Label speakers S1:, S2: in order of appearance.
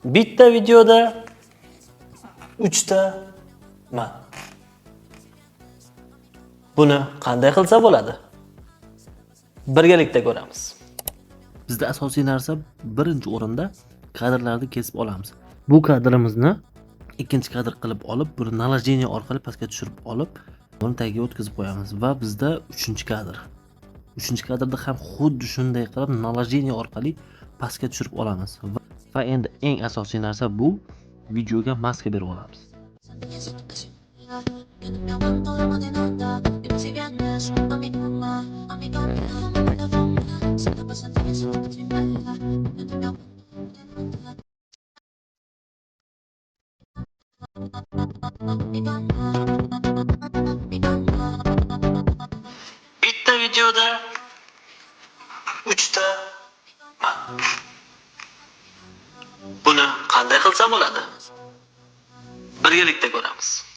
S1: Bitta videoda 3 ta man. Buni qanday qilsa bo'ladi? Birgalikda ko'ramiz. Bizda asosiy narsa birinchi o'rinda kadrlarni kesib olamiz. Bu kadrimizni ikkinchi kadr qilib olib, buni naложение orqali pastga tushirib olib, buni tagiga o'tkazib qo'yamiz va bizda uchinchi kadr. Uchinchi kadrda ham xuddi shunday qilib naложение orqali pastga tushirib olamiz. Va endi eng asosiy narsa bu videoga maska berib olamiz. Bitta videoda 3 ta man. Buni qanday qilsa bo'ladi? Birgalikda ko'ramiz.